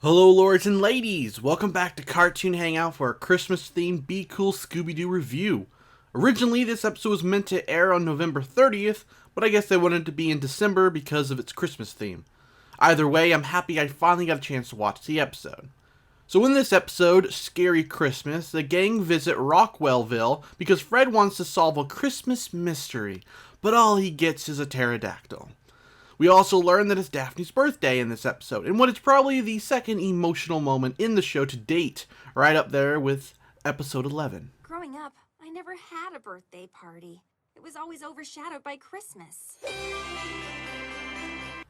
Hello lords and ladies, welcome back to Cartoon Hangout for a Christmas themed Be Cool Scooby-Doo review. Originally this episode was meant to air on November 30th, but I guess they wanted it to be in December because of its Christmas theme. Either way, I'm happy I finally got a chance to watch the episode. So in this episode, Scary Christmas, the gang visit Rockwellville because Fred wants to solve a Christmas mystery, but all he gets is a pterodactyl. We also learn that it's Daphne's birthday in this episode, in what is probably the second emotional moment in the show to date, right up there with episode 11. Growing up, I never had a birthday party. It was always overshadowed by Christmas.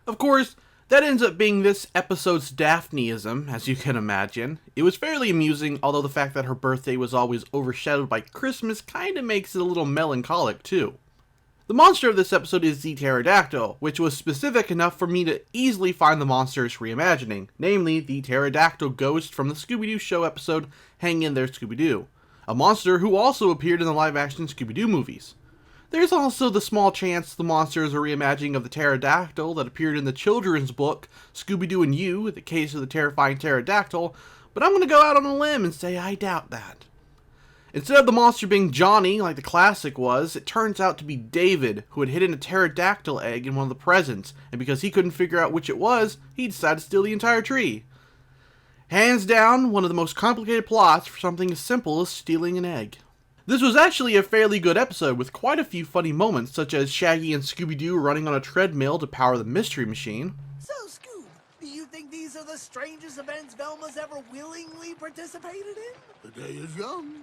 Of course, that ends up being this episode's Daphneism, as you can imagine. It was fairly amusing, although the fact that her birthday was always overshadowed by Christmas kinda makes it a little melancholic too. The monster of this episode is the pterodactyl, which was specific enough for me to easily find the monster's reimagining, namely the pterodactyl ghost from the Scooby-Doo show episode Hang In There Scooby-Doo, a monster who also appeared in the live-action Scooby-Doo movies. There's also the small chance the monster is a reimagining of the pterodactyl that appeared in the children's book Scooby-Doo and You, The Case of the Terrifying Pterodactyl, but I'm going to go out on a limb and say I doubt that. Instead of the monster being Johnny, like the classic was, it turns out to be David, who had hidden a pterodactyl egg in one of the presents, and because he couldn't figure out which it was, he decided to steal the entire tree. Hands down, one of the most complicated plots for something as simple as stealing an egg. This was actually a fairly good episode with quite a few funny moments, such as Shaggy and Scooby-Doo running on a treadmill to power the Mystery Machine. So, Scoob, do you think these are the strangest events Velma's ever willingly participated in? The day is young.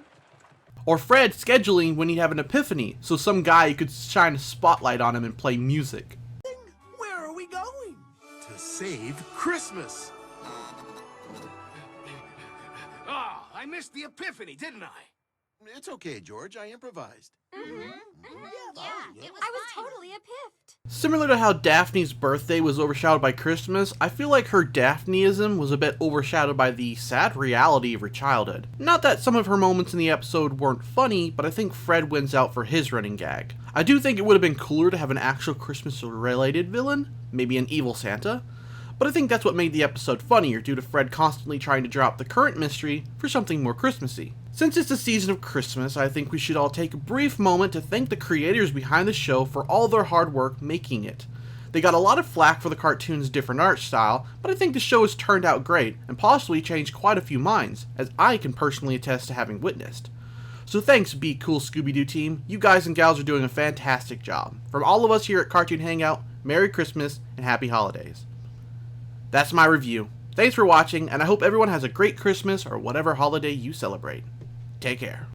Or Fred scheduling when he'd have an epiphany, so some guy could shine a spotlight on him and play music. Where are we going? To save Christmas. Oh, I missed the epiphany, didn't I? It's okay, George. I improvised. I was totally a piffed. Similar to how Daphne's birthday was overshadowed by Christmas, I feel like her Daphneism was a bit overshadowed by the sad reality of her childhood. Not that some of her moments in the episode weren't funny, but I think Fred wins out for his running gag. I do think it would have been cooler to have an actual Christmas-related villain, maybe an evil Santa, but I think that's what made the episode funnier due to Fred constantly trying to drop the current mystery for something more Christmassy. Since it's the season of Christmas, I think we should all take a brief moment to thank the creators behind the show for all their hard work making it. They got a lot of flack for the cartoon's different art style, but I think the show has turned out great and possibly changed quite a few minds, as I can personally attest to having witnessed. So thanks, Be Cool Scooby-Doo team. You guys and gals are doing a fantastic job. From all of us here at Cartoon Hangout, Merry Christmas and Happy Holidays. That's my review. Thanks for watching, and I hope everyone has a great Christmas or whatever holiday you celebrate. Take care.